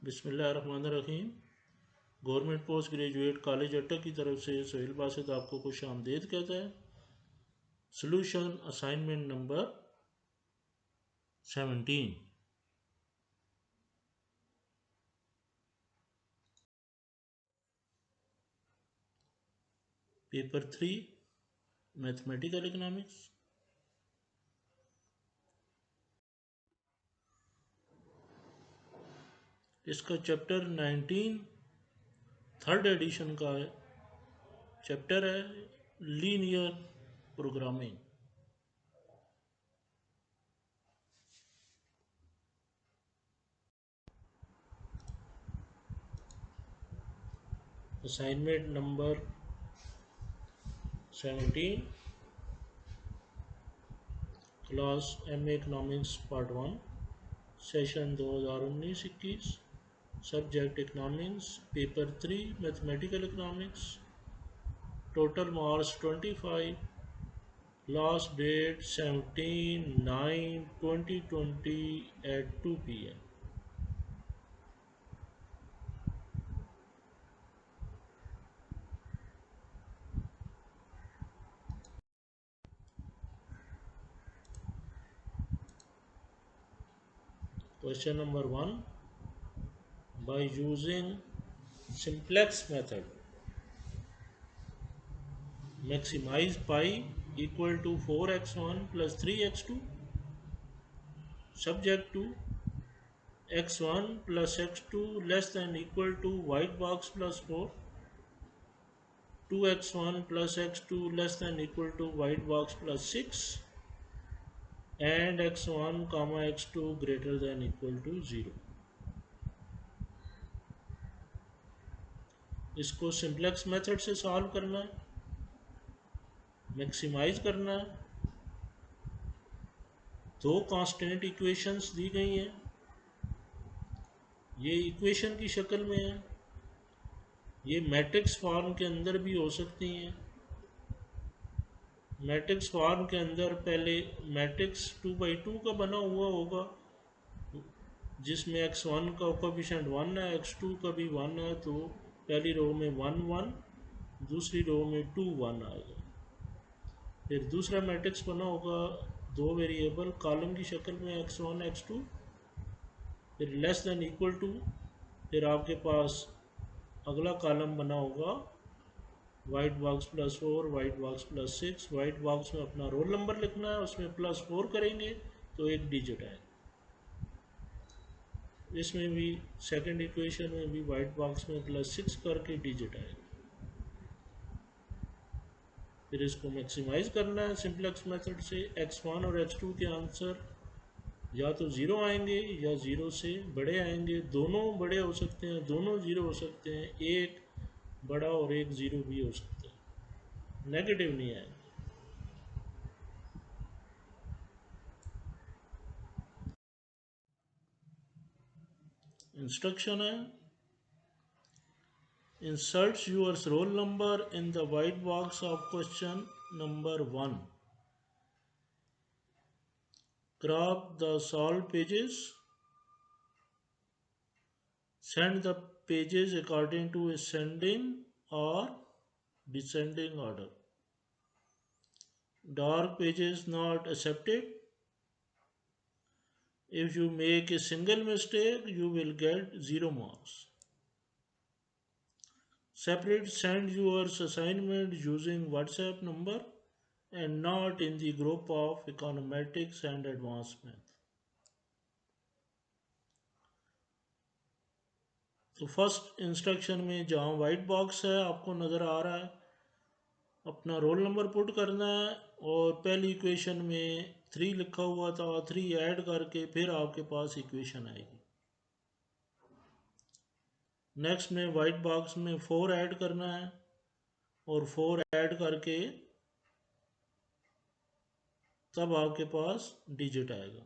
बिस्मिल्लाहिर्रहमानिर्रहीम। Government post graduate college अटक की तरफ से सोहेल बासित आपको खुश आमदीद कहता है। Solution assignment number 17। Paper 3 mathematical economics. इसका चैप्टर 19 थर्ड एडिशन का चैप्टर है, linear programming. Assignment number 17, class MA economics part 1, session 2019-21, subject economics, paper 3 mathematical economics, total marks 25, last date 17/9/2020 at 2 PM। Question number 1. By using simplex method, maximize pi equal to 4x1 plus 3x2, subject to x1 plus x2 less than equal to white box plus 4, 2x1 plus x2 less than equal to white box plus 6, and x1 comma x2 greater than equal to 0। इसको simplex method से solve करना है, maximise करना है। दो constant equations दी गई हैं, ये इक्वेशन की शक्ल में है, ये मैट्रिक्स फॉर्म के अंदर भी हो सकती हैं। मैट्रिक्स फॉर्म के अंदर पहले मैट्रिक्स 2/2 का बना हुआ होगा, जिसमें x1 का कोफिशिएंट 1 है, x2 का भी 1 है, तो पहली रो में 1 1, दूसरी रो में 2 1 आएगा। फिर दूसरा मैट्रिक्स बना होगा दो वेरिएबल कॉलम की शक्ल में x1 x2, फिर लेस देन इक्वल टू, फिर आपके पास अगला कॉलम बना होगा white box plus 4, white box plus 6। White box में अपना रोल नंबर लिखना है, उसमें प्लस 4 करेंगे तो एक डिजिट है। इसमें भी सेकंड इक्वेशन में भी वाइट बॉक्स में प्लस 6 करके डिजिट आएगा। फिर इसको मैक्सिमाइज करना है सिंप्लेक्स मेथड से। x1 और x2 के आंसर या तो 0 आएंगे या 0 से बड़े आएंगे। दोनों बड़े हो सकते हैं, दोनों 0 हो सकते हैं, एक बड़ा और एक 0 भी हो सकता है, नेगेटिव नहीं आएंगे। इंस्ट्रक्शन है, insert your roll number in the white box of question number 1, crop the solved pages, send the pages according to ascending or descending order, dark pages not accepted. If you make a single mistake you will get 0 marks. Separate send your assignment using WhatsApp number and not in the group of econometrics and advanced math. तो first instruction में जहाँ white box है आपको नज़र आ रहा है, अपना roll number put करना है और पहली इक्वेशन में 3 लिखा हुआ था, 3 ऐड करके फिर आपके पास इक्वेशन आएगी। नेक्स्ट में वाइट बॉक्स में 4 ऐड करना है और 4 ऐड करके तब आपके पास डिजिट आएगा।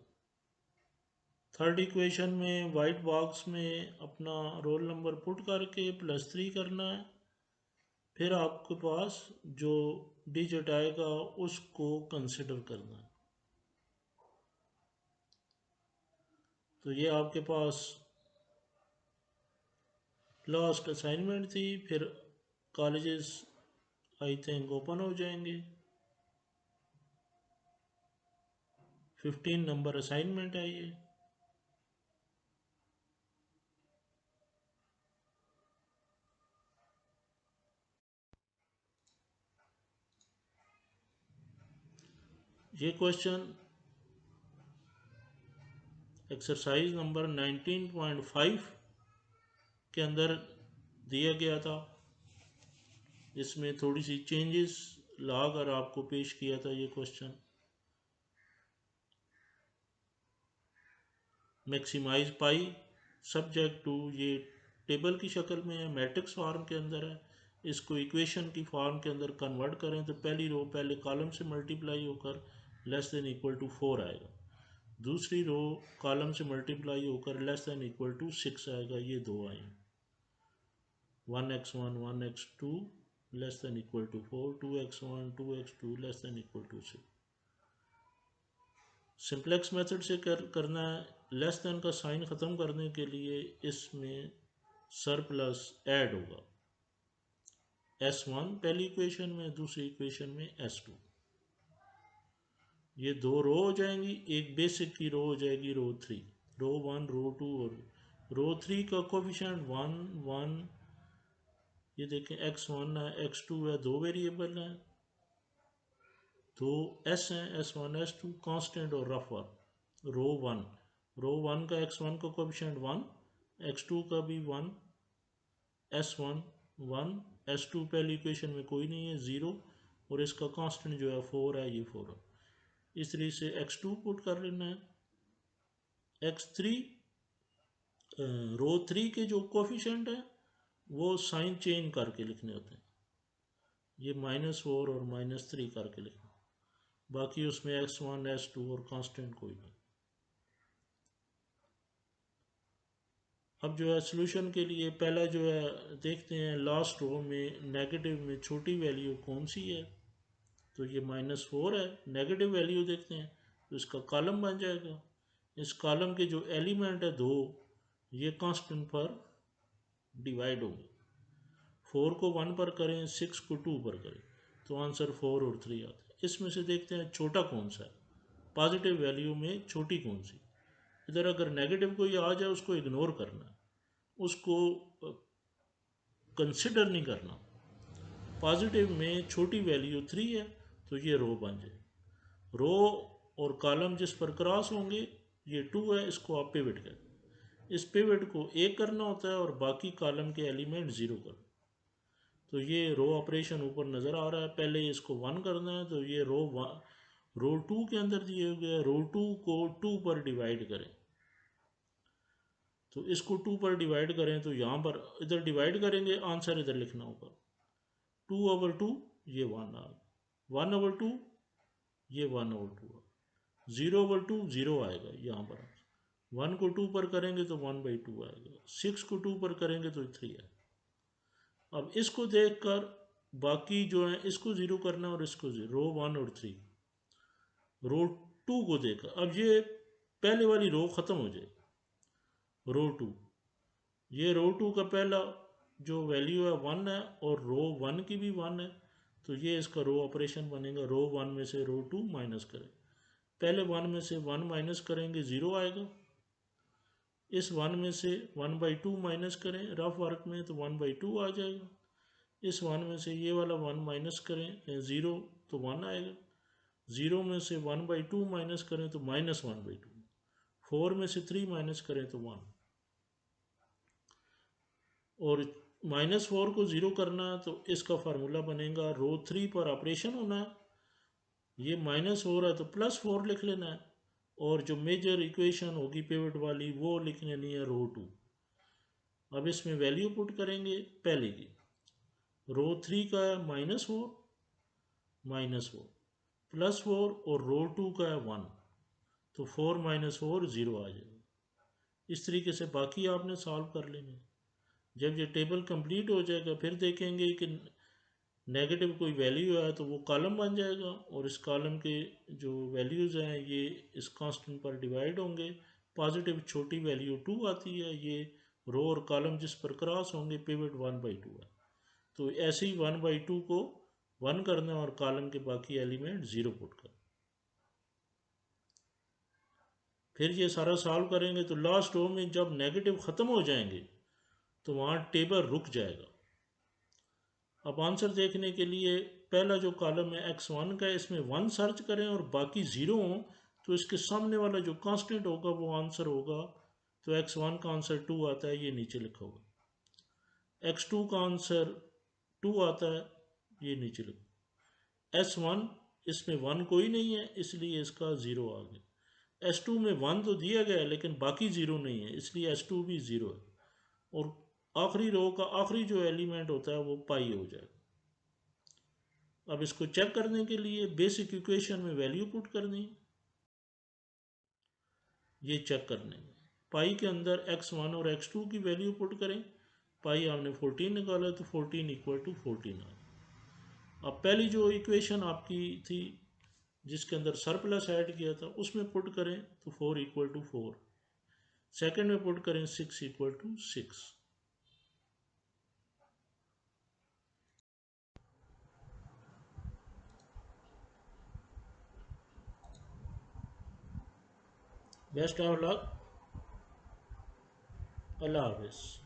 थर्ड इक्वेशन में वाइट बॉक्स में अपना रोल नंबर पुट करके +3 करना है, फिर आपके पास जो डिजिट आएगा उसको कंसिडर करना है। तो ये आपके पास लास्ट असाइनमेंट थी, फिर कॉलेजेस आई थिंक ओपन हो जाएंगे। 15 नंबर असाइनमेंट है ये। ये क्वेश्चन एक्सरसाइज नंबर 19.5 के अंदर दिया गया था। इसमें थोड़ी सी चेंजेस ला कर आपको पेश किया था ये question. Maximize pi subject to, ये टेबल की शक्ल में है, मैट्रिक्स फॉर्म के अंदर है। इसको इक्वेशन की फॉर्म के अंदर कन्वर्ट करें तो पहली रो पहले कॉलम से मल्टीप्लाई होकर लेस देन इक्वल टू 4 आएगा। दूसरी रो कॉलम से मल्टीप्लाई होकर लेस देन इक्वल टू 6 आएगा। ये दो आए 1x1 1x2 less than equal to 4, 2x1 2x2 less than equal to 6। Simplex method से करना है। लेस देन का साइन ख़त्म करने के लिए इसमें सरप्लस ऐड होगा। S1 पहली इक्वेशन में, दूसरी इक्वेशन में S2। ये दो रो हो जाएंगी, एक बेसिक की रो हो जाएगी रो 3। रो 1 रो 2 और रो 3 का कोफिशिएंट 1 1। ये देखें x1 है x2 है, दो वेरिएबल हैं, दो s हैं s1 s2, कांस्टेंट और रफ वर्क। रो 1 का x1 का कोफिशिएंट 1, x2 का भी 1, s1 1, s2 पहली इक्वेशन में कोई नहीं है 0, और इसका कांस्टेंट जो है 4 है, ये 4 है। इस तरीके से x2 पुट कर लेना है। x3 रो 3 के जो कोफिशिएंट है वो साइन चेंज करके लिखने होते हैं। ये -4 और -3 करके लिखना, बाकी उसमें x1 s2 और कांस्टेंट कोई नहीं। अब जो है सोल्यूशन के लिए पहला जो है देखते हैं लास्ट रो में नेगेटिव में छोटी वैल्यू कौन सी है। तो ये -4 है, नेगेटिव वैल्यू देखते हैं तो इसका कॉलम बन जाएगा। इस कॉलम के जो एलिमेंट है दो, ये कांस्टेंट पर डिवाइड होंगे। 4 को 1 पर करें, 6 को 2 पर करें, तो आंसर 4 और 3 आता है। इसमें से देखते हैं छोटा कौन सा है, पॉजिटिव वैल्यू में छोटी कौन सी। इधर अगर नेगेटिव कोई आ जाए उसको इग्नोर करना, उसको कंसिडर नहीं करना। पॉजिटिव में छोटी वैल्यू 3 है तो ये रो बन जाए। रो और कॉलम जिस पर क्रॉस होंगे ये 2 है, इसको आप पिवट करें। इस पिवट को 1 करना होता है और बाकी कॉलम के एलिमेंट 0 करना। तो ये रो ऑपरेशन ऊपर नज़र आ रहा है। पहले इसको 1 करना है तो ये रो 2 के अंदर दिए हुए रो 2 को 2 पर डिवाइड करें। तो इसको 2 पर डिवाइड करें तो यहाँ पर इधर डिवाइड करेंगे, आंसर इधर लिखना होगा। 2/2 ये 1 आ, 1/2 ये 1/2, 0/2 0 आएगा यहाँ पर। 1 को 2 पर करेंगे तो 1/2 आएगा, 6 को 2 पर करेंगे तो 3 है। अब इसको देखकर बाकी जो है इसको 0 करना और इसको 0, रो 1 और 3। रो 2 को देखकर अब ये पहले वाली रो ख़त्म हो जाए। रो 2, ये रो 2 का पहला जो वैल्यू है 1 है और रो 1 की भी 1 है, तो ये इसका रो ऑपरेशन बनेगा। रो 1 में से रो 2 माइनस करें, पहले 1 में से 1 माइनस करेंगे 0 आएगा। इस 1 में से 1/2 माइनस करें रफ वर्क में तो 1/2 आ जाएगा। इस 1 में से ये वाला 1 माइनस करें 0 तो 1 आएगा। 0 में से 1/2 माइनस करें तो -1/2। 4 में से 3 माइनस करें तो 1। और -4 को 0 करना है तो इसका फार्मूला बनेगा, रो 3 पर ऑपरेशन होना है, ये -4 है तो +4 लिख लेना है, और जो मेजर इक्वेशन होगी पिवट वाली वो लिख लेनी है रो 2। अब इसमें वैल्यू पुट करेंगे पहले की। रो 3 का है -4 +4 और रो 2 का है 1, तो 4 - 4 0 आ जाएगा। इस तरीके से बाकी आपने सॉल्व कर लेंगे। जब ये टेबल कंप्लीट हो जाएगा फिर देखेंगे कि नेगेटिव कोई वैल्यू है तो वो कॉलम बन जाएगा, और इस कॉलम के जो वैल्यूज़ हैं ये इस कांस्टेंट पर डिवाइड होंगे। पॉजिटिव छोटी वैल्यू 2 आती है, ये रो और कॉलम जिस पर क्रॉस होंगे पिवट 1/2 है। तो ऐसे ही 1/2 को 1 करना है और कॉलम के बाकी एलिमेंट 0 पुट करना। फिर ये सारा सॉल्व करेंगे तो लास्ट रो में जब नेगेटिव ख़त्म हो जाएंगे तो वहाँ टेबल रुक जाएगा। अब आंसर देखने के लिए पहला जो कॉलम है x1 का, इसमें 1 सर्च करें और बाकी 0 हो तो इसके सामने वाला जो कांस्टेंट होगा वो आंसर होगा। तो x1 का आंसर 2 आता है, ये नीचे लिखा होगा। x2 का आंसर 2 आता है, ये नीचे लिखा। s1 इसमें 1 कोई नहीं है इसलिए इसका 0 आ गया। s2 में 1 तो दिया गया है लेकिन बाकी 0 नहीं है इसलिए s2 भी 0 है। और आखिरी रो का आखिरी जो एलिमेंट होता है वो पाई हो जाएगा। अब इसको चेक करने के लिए बेसिक इक्वेशन में वैल्यू पुट करनी है। ये चेक करने में पाई के अंदर x1 और x2 की वैल्यू पुट करें। पाई हमने 14 निकाला तो 14 इक्वल टू 14 आ। अब पहली जो इक्वेशन आपकी थी जिसके अंदर सरप्लस ऐड किया था उसमें पुट करें तो 4 इक्वल टू 4। सेकेंड में पुट करें 6 equal to 6। Best of luck. अल्लाह हाफिज़।